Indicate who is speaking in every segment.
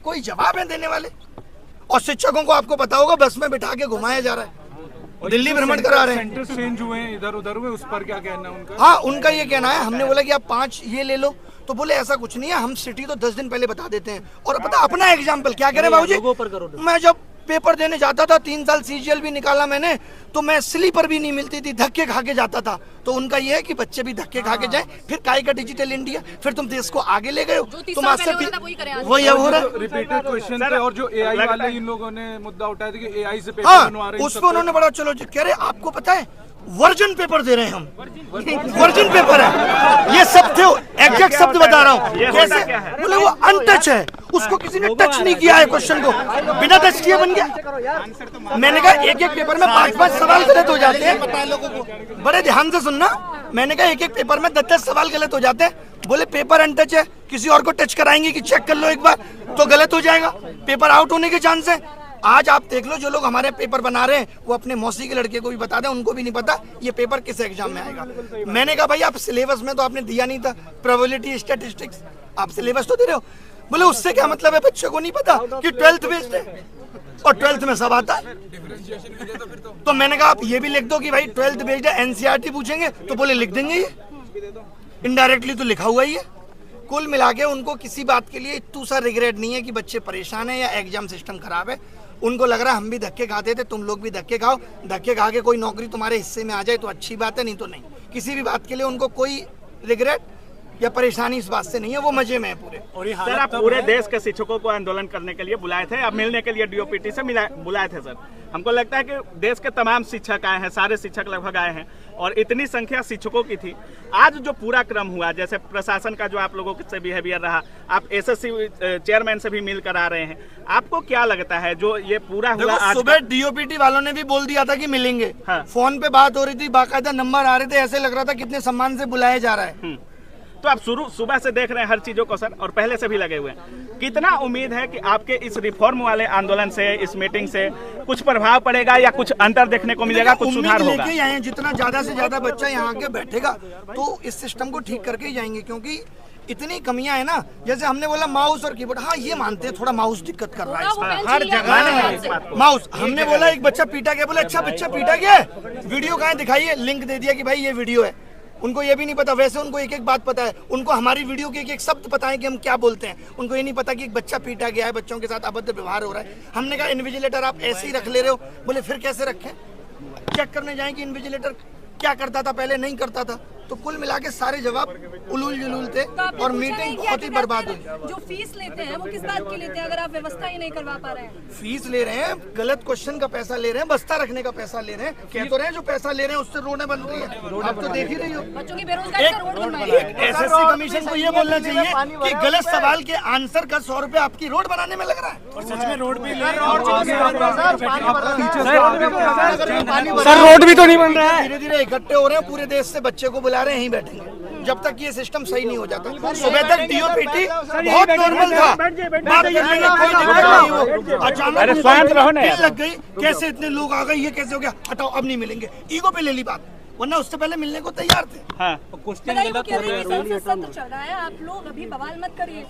Speaker 1: कोई जवाब है देने वाले? और शिक्षकों को आपको पता होगा बस में बिठा के घुमाया जा रहा है, दिल्ली भ्रमण करा रहे हैं।
Speaker 2: सेंटर चेंज हुए हैं इधर उधर हुए, उस पर क्या कहना है उनका?
Speaker 1: हाँ, उनका ये कहना है, हमने बोला कि आप 5 ये ले लो, तो बोले ऐसा कुछ नहीं है, हम सिटी तो 10 दिन पहले बता देते हैं। और पता अपना एग्जाम्पल क्या कह रहे बाबूजी, मैं जब पेपर देने जाता था 3 साल सीजीएल भी निकाला मैंने, तो मैं स्लीपर भी नहीं मिलती थी, धक्के खा के जाता था। तो उनका ये है कि बच्चे भी धक्के खा के जाएं, फिर काय का डिजिटल इंडिया, फिर तुम देश को आगे ले गए हो, तुम आज से वही हो रहा है।
Speaker 2: रिपीटेड क्वेश्चन पे, और जो एआई वाले इन लोगों ने मुद्दा उठाया था कि एआई से पेपर
Speaker 1: हाँ,
Speaker 2: बनवा रहे हैं,
Speaker 1: उस पर उन्होंने बड़ा चलो कह रहे आपको पता है वर्जन पेपर दे रहे हैं हम, वर्जन पेपर है ये सब थे, एग्जैक्ट शब्द बता रहा हूँ। कैसे बोले वो अनटच है, उसको किसी ने टच नहीं किया है, क्वेश्चन को बिना टच किए बन गया। मैंने कहा एक पेपर में 5-5 सवाल गलत हो जाते हैं, बड़े ध्यान से सुनना। मैंने कहा एक पेपर में 10-10 सवाल गलत हो जाते हैं। बोले पेपर अनटच है, किसी और को टच कराएंगे कि चेक कर लो एक बार तो गलत हो जाएगा, पेपर आउट होने के चांस है। आज आप देख लो जो लोग हमारे पेपर बना रहे हैं वो अपने मौसी के लड़के को भी बता दें, उनको भी नहीं पता ये पेपर किस एग्जाम में आएगा। मैंने कहा भाई आप सिलेबस में तो आपने दिया नहीं था, प्रोबेबिलिटी स्टैटिस्टिक्स आप सिलेबस तो दे रहे हो। बोले उससे क्या मतलब है, बच्चे को नहीं पता कि 12th बेस्ड है और 12th में सब आता है। तो मैंने कहा आप ये भी लिख दो कि भाई 12th बेस्ड है, एनसीईआरटी पूछेंगे तो बोले लिख देंगे, ये इनडायरेक्टली तो लिखा हुआ ही है। कुल मिला के उनको किसी बात के लिए इतना सा रिग्रेट नहीं है कि बच्चे परेशान है या एग्जाम सिस्टम खराब है। उनको लग रहा है हम भी धक्के खाते थे, तुम लोग भी धक्के खाओ, धक्के खा के कोई नौकरी तुम्हारे हिस्से में आ जाए तो अच्छी बात है, नहीं तो नहीं। किसी भी बात के लिए उनको कोई रिग्रेट या परेशानी इस बात से नहीं है, वो मजे में है पूरे।
Speaker 3: और सर आप पूरे देश के शिक्षकों को आंदोलन करने के लिए बुलाए थे, अब मिलने के लिए डीओपीटी से बुलाए थे सर। हमको लगता है कि देश के तमाम शिक्षक आए हैं, सारे शिक्षक लगभग आए हैं और इतनी संख्या शिक्षकों की थी। आज जो पूरा क्रम हुआ, जैसे प्रशासन का जो आप लोगों से बिहेवियर रहा, आप एसएससी चेयरमैन से भी मिलकर आ रहे हैं, आपको क्या लगता है जो ये पूरा हुआ? आज
Speaker 1: सुबह डीओपीटी वालों ने भी बोल दिया था कि मिलेंगे। हाँ। फोन पे बात हो रही थी, बाकायदा नंबर आ रहे थे, ऐसे लग रहा था कितने सम्मान से बुलाया जा रहा है।
Speaker 3: तो आप सुबह से देख रहे हैं हर चीजों को सर, और पहले से भी लगे हुए हैं। कितना उम्मीद है कि आपके इस रिफॉर्म वाले आंदोलन से, इस मीटिंग से कुछ प्रभाव पड़ेगा या कुछ अंतर देखने को मिलेगा, कुछ सुधार होगा?
Speaker 1: जितना ज्यादा से ज्यादा बच्चा यहाँ आके बैठेगा तो इस सिस्टम को ठीक करके ही जाएंगे, क्योंकि इतनी कमियां है ना। जैसे हमने बोला माउस और कीबोर्ड, हाँ ये मानते हैं थोड़ा माउस दिक्कत कर रहा है हर जगह माउस। हमने बोला एक बच्चा पीटा गया, बोले अच्छा बच्चा पीटा गया, वीडियो कहाँ दिखाइए, लिंक दे दिया कि भाई ये वीडियो है। उनको ये भी नहीं पता, वैसे उनको एक एक बात पता है, उनको हमारी वीडियो के एक एक शब्द पता है कि हम क्या बोलते हैं। उनको ये नहीं पता कि एक बच्चा पीटा गया है, बच्चों के साथ अभद्र व्यवहार हो रहा है। हमने कहा इन्विजिलेटर आप ऐसे ही रख ले रहे हो, बोले फिर कैसे रखें, चेक करने जाएं कि इन्विजिलेटर क्या करता था पहले, नहीं करता था। तो कुल मिला के सारे जवाब उलूल जुलूल थे और मीटिंग बहुत ही बर्बाद हुई।
Speaker 4: जो फीस लेते हैं वो किस बात की लेते हैं अगर आप व्यवस्था ही नहीं करवा पा रहे हैं?
Speaker 1: फीस ले रहे हैं, गलत क्वेश्चन का पैसा ले रहे हैं, बस्ता रखने का पैसा ले रहे हैं। कह तो रहे हैं जो पैसा ले रहे हैं उससे रोडें बन रही है, आप तो देख ही रही हो।
Speaker 4: बच्चों की बेरोजगारी का रोड बनवाइए।
Speaker 1: एसएससी कमीशन को ये बोलना चाहिए कि गलत सवाल के आंसर का 100 रुपए आपकी रोड बनाने में लग रहा है।
Speaker 2: और सच में रोड भी सर
Speaker 1: रोड भी तो नहीं बन रहा है। धीरे धीरे इकट्ठे हो रहे हैं, पूरे देश से बच्चे को बुला रहे हैं, यहीं बैठेंगे जब तक ये सिस्टम सही नहीं हो जाता। सुबह तक डीओपीटी बहुत नॉर्मल था, बात करने में कोई दिक्कत नहीं हो, अचानक लग गई, कैसे इतने लोग आ गए, ये कैसे हो गया, हटाओ अब नहीं मिलेंगे, ईगो पे ले ली बात, वरना उससे पहले मिलने को तैयार थे।
Speaker 3: हाँ।
Speaker 4: सत्र चल रहा है, आप लोग अभी बवाल मत करिए।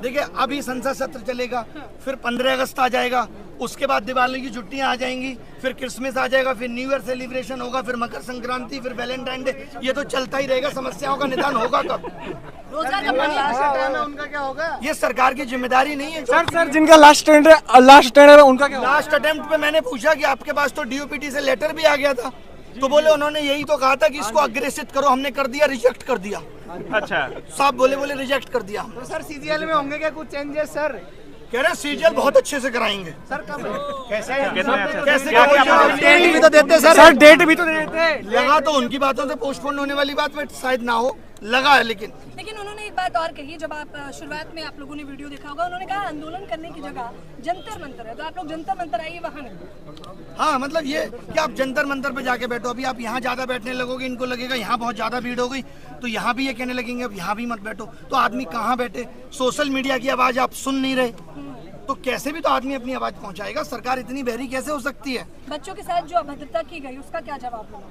Speaker 1: देखिए अभी संसद सत्र चलेगा, फिर 15 अगस्त आ जाएगा, उसके बाद दिवाली की छुट्टियां आ जाएंगी, फिर क्रिसमस आ जाएगा, फिर न्यू ईयर सेलिब्रेशन होगा, फिर मकर संक्रांति, फिर वैलेंटाइन डे, ये तो चलता ही रहेगा। समस्याओं का निदान होगा कब?
Speaker 4: रोजगार का पानी
Speaker 1: उनका क्या होगा? ये सरकार की जिम्मेदारी नहीं है।
Speaker 2: सर जिनका लास्ट अटेम्प्ट है उनका क्या?
Speaker 1: लास्ट अटेम्प्ट पे मैंने पूछा कि आपके पास तो डीओपीटी से लेटर भी आ गया था, तो बोले उन्होंने यही तो कहा था कि इसको अग्रेसित करो, हमने कर दिया, रिजेक्ट कर दिया।
Speaker 3: अच्छा
Speaker 1: साहब बोले रिजेक्ट कर दिया।
Speaker 5: तो सर सीजीएल में होंगे क्या कुछ चेंजेस सर?
Speaker 1: कह रहे सीजीएल बहुत अच्छे से कराएंगे।
Speaker 5: सर कब कैसे
Speaker 1: डेट भी तो देते
Speaker 2: सर डेट भी तो देते।
Speaker 1: लगा तो उनकी बातों से पोस्टपोन होने वाली बात में शायद ना हो, लगा है। लेकिन
Speaker 4: उन्होंने एक बात और कही, जब आप शुरुआत में आप लोगों ने वीडियो देखा होगा, उन्होंने कहा आंदोलन करने की जगह जंतर मंतर है, तो आप लोग जंतर मंतर आइए वहाँ नहीं।
Speaker 1: हाँ मतलब ये कि आप जंतर मंतर पे जाके बैठो, अभी आप यहाँ ज्यादा बैठने लगोगे, इनको लगेगा यहाँ बहुत ज्यादा भीड़ हो गई, तो यहाँ भी ये कहने लगेंगे अब यहाँ भी मत बैठो, तो आदमी कहाँ बैठे? सोशल मीडिया की आवाज आप सुन नहीं रहे, तो कैसे भी तो आदमी अपनी आवाज पहुंचाएगा। सरकार इतनी बहरी कैसे हो सकती है?
Speaker 4: बच्चों के साथ जो अभद्रता की गई उसका क्या जवाब होगा?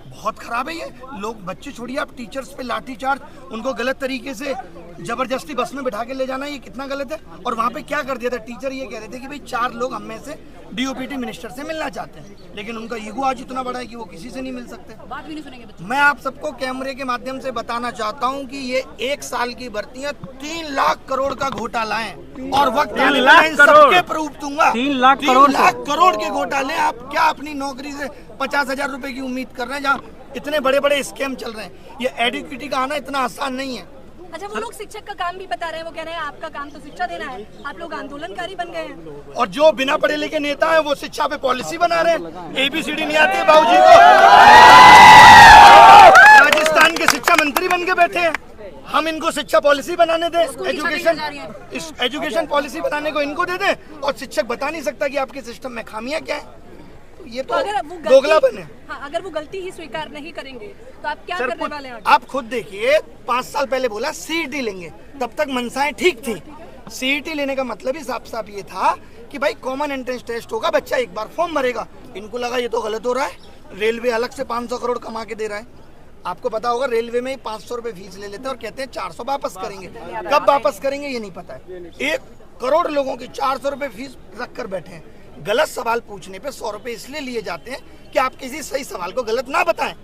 Speaker 1: बहुत खराब है ये। लोग बच्चे छोड़िए, आप टीचर्स पे लाठीचार्ज, उनको गलत तरीके से जबरदस्ती बस में बिठा के ले जाना ये कितना गलत है। और वहाँ पे क्या कर दिया था, टीचर ये कह रहे थे कि भाई 4 लोग हम में से डीओपीटी मिनिस्टर से मिलना चाहते हैं, लेकिन उनका ईगो आज इतना बड़ा है कि वो किसी से नहीं मिल सकते।
Speaker 4: बात भी नहीं सुनेंगे बच्चे।
Speaker 1: मैं आप सबको कैमरे के माध्यम से बताना चाहता हूं कि ये 1 साल की भर्तियां 3 लाख करोड़ का घोटाला है और वक्त आने पर इन सबके प्रूफ दूंगा।
Speaker 6: 3 लाख
Speaker 1: 3 लाख करोड़ के घोटाले। आप क्या अपनी नौकरी से 50,000 रुपए की उम्मीद कर रहे हैं जहाँ इतने बड़े बड़े स्कैम चल रहे हैं। ये एडुकेटी का आना इतना आसान नहीं है।
Speaker 4: अच्छा, वो लोग शिक्षक का काम भी बता रहे हैं, वो कह रहे हैं आपका काम तो शिक्षा देना है, आप लोग आंदोलनकारी बन गए हैं।
Speaker 1: और जो बिना पढ़े लिखे नेता है वो शिक्षा पे पॉलिसी बना रहे हैं। ABCD नहीं आती है बाबूजी को, राजस्थान के शिक्षा मंत्री बन के बैठे हैं। हम इनको शिक्षा पॉलिसी बनाने दें, एजुकेशन पॉलिसी बनाने को इनको दे दें और शिक्षक बता नहीं सकता कि आपके सिस्टम में खामियां क्या है। ये तो दोगलापन है।
Speaker 4: हाँ, अगर वो गलती ही स्वीकार नहीं करेंगे तो आप क्या करने वाले हैं?
Speaker 1: आप खुद देखिए, 5 साल पहले बोला CET लेंगे, तब तक मनसाएं ठीक थी। CET लेने का मतलब ही साफ साफ ये था कि भाई कॉमन एंट्रेंस टेस्ट होगा, बच्चा एक बार फॉर्म भरेगा। इनको लगा ये तो गलत हो रहा है। रेलवे अलग से 500 करोड़ कमा के दे रहा है। आपको पता होगा रेलवे में ही 500 रुपए फीस ले लेते हैं और कहते हैं 400 वापस करेंगे। कब वापस करेंगे ये नहीं पता है। 1 करोड़ लोगों की 400 रुपए फीस रख कर बैठे हैं। गलत सवाल पूछने पे 100 रुपए इसलिए लिए जाते हैं कि आप किसी सही सवाल को गलत ना बताएं,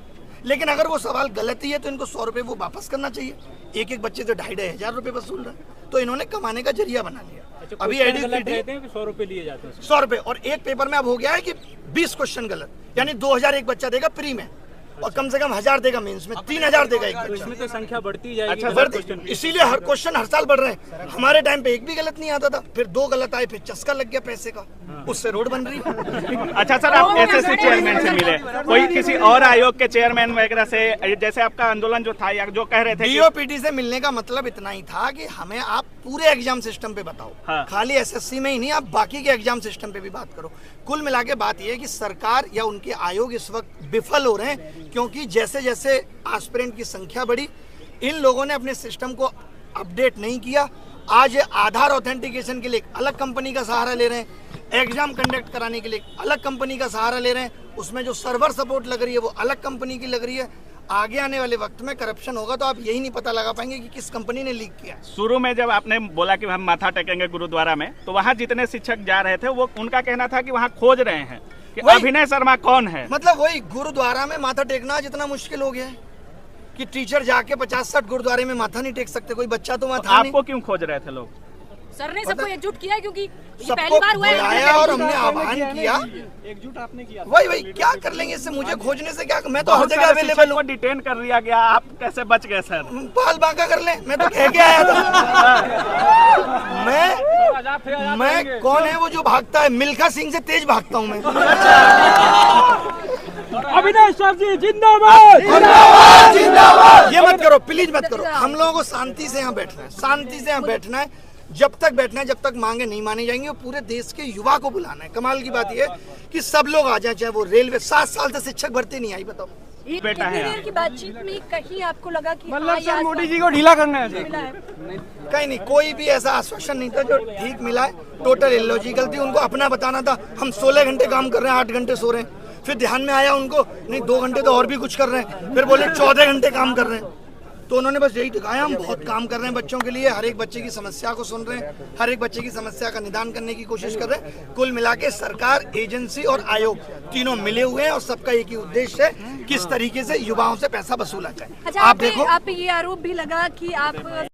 Speaker 1: लेकिन अगर वो सवाल गलत ही है तो इनको 100 रुपए वो वापस करना चाहिए। एक बच्चे से 2,500 रुपए वसूल रहा है, तो इन्होंने कमाने का जरिया बना लिया। अभी एडुकेटी
Speaker 6: 100 रुपए लिए जाते हैं,
Speaker 1: 100 रुपए। और एक पेपर में अब हो गया है कि 20 क्वेश्चन गलत, यानी 2,000 एक बच्चा देगा प्री में और कम से कम 1,000 देगा मेंस में, 3,000 देगा एक बच्चा।
Speaker 6: इसमें तो संख्या बढ़ती जाएगी।
Speaker 1: अच्छा, इसीलिए हर क्वेश्चन हर साल बढ़ रहे हैं। हमारे टाइम पे एक भी गलत नहीं आता था, फिर 2 गलत आए, फिर चस्का लग गया पैसे का, उससे रोड बन रही है।
Speaker 3: अच्छा सर, आप SSC चेयरमैन से मिले, कोई किसी और आयोग के चेयरमैन वगैरह से, जैसे आपका आंदोलन जो था या जो कह रहे थे
Speaker 1: DOPT से मिलने का मतलब इतना ही था कि हमें आप पूरे एग्जाम सिस्टम पे बताओ।
Speaker 3: हाँ।
Speaker 1: खाली SSC में ही नहीं, आप बाकी के एग्जाम सिस्टम पे भी बात करो। कुल मिला के बात यह है कि सरकार या उनके आयोग इस वक्त विफल हो रहे हैं, क्योंकि जैसे जैसे एस्पिरेंट की संख्या बढ़ी, इन लोगों ने अपने सिस्टम को अपडेट नहीं किया। आज आधार ऑथेंटिकेशन के लिए एक अलग कंपनी का सहारा ले रहे हैं, एग्जाम कंडक्ट कराने के लिए एक अलग कंपनी का सहारा ले रहे हैं, उसमें जो सर्वर सपोर्ट लग रही है वो अलग कंपनी की लग रही है। आगे आने वाले वक्त में करप्शन होगा तो आप यही नहीं पता लगा पाएंगे कि किस कंपनी ने लीक किया।
Speaker 3: शुरू में जब आपने बोला कि हम माथा टेकेंगे गुरुद्वारा में, तो वहाँ जितने शिक्षक जा रहे थे वो उनका कहना था कि वहाँ खोज रहे हैं कि अभिनय शर्मा कौन है।
Speaker 1: मतलब वही गुरुद्वारा में माथा टेकना जितना मुश्किल हो गया है कि टीचर जाके 50-60 गुरुद्वारे में माथा नहीं टेक सकते। कोई बच्चा तो वहाँ था नहीं।
Speaker 3: आपको क्यों खोज रहे थे लोग?
Speaker 4: सर ने सबको एकजुट किया है, क्योंकि ये
Speaker 1: सबको
Speaker 4: पहली बार हुआ
Speaker 1: बुलाया
Speaker 4: है।
Speaker 1: और हमने आह्वान किया।
Speaker 6: एकजुट आपने किया।
Speaker 1: वही क्या कर लेंगे इससे, मुझे खोजने से क्या, मैं तो हर जगह अवेलेबल हूँ।
Speaker 3: डिटेन कर लिया गया, आप कैसे बच गए सर?
Speaker 1: बाल बांका कर ले, मैं तो कह के आया था। मैं कौन है वो जो भागता है? मिल्खा सिंह से तेज भागता हूँ मैं।
Speaker 6: अभिनय सर जी जिंदाबाद।
Speaker 1: ये मत करो प्लीज, मत करो। हम लोगों को शांति से यहाँ बैठना है, शांति से यहाँ बैठना है। जब तक बैठना है, जब तक मांगे नहीं मानी जाएंगी। और पूरे देश के युवा को बुलाना है। कमाल की बात यह है कि सब लोग आ जाए, चाहे वो रेलवे। 7 साल से शिक्षक भर्ती नहीं आई, बताओ।
Speaker 3: बेटा है
Speaker 4: देर की बातचीत में कहीं आपको लगा कि
Speaker 6: मतलब सर मोदी जी को ढीला करना है।
Speaker 1: कहीं नहीं, कोई भी ऐसा आश्वासन नहीं था जो ठीक मिला है। टोटल इलॉजिकल थी। उनको अपना बताना था हम 16 घंटे काम कर रहे हैं, 8 घंटे सो रहे हैं। फिर ध्यान में आया उनको, नहीं 2 घंटे तो और भी कुछ कर रहे हैं। फिर बोले 14 घंटे काम कर रहे हैं। तो उन्होंने बस यही दिखाया, हम बहुत काम कर रहे हैं बच्चों के लिए। हर एक बच्चे की समस्या को सुन रहे हैं, हर एक बच्चे की समस्या का निदान करने की कोशिश कर रहे हैं। कुल मिला के सरकार, एजेंसी और आयोग तीनों मिले हुए हैं और सबका एक ही उद्देश्य है, किस तरीके से युवाओं से पैसा वसूला जाए।
Speaker 4: अच्छा,
Speaker 1: आप देखो,
Speaker 4: आप पे ये आरोप भी लगा कि आप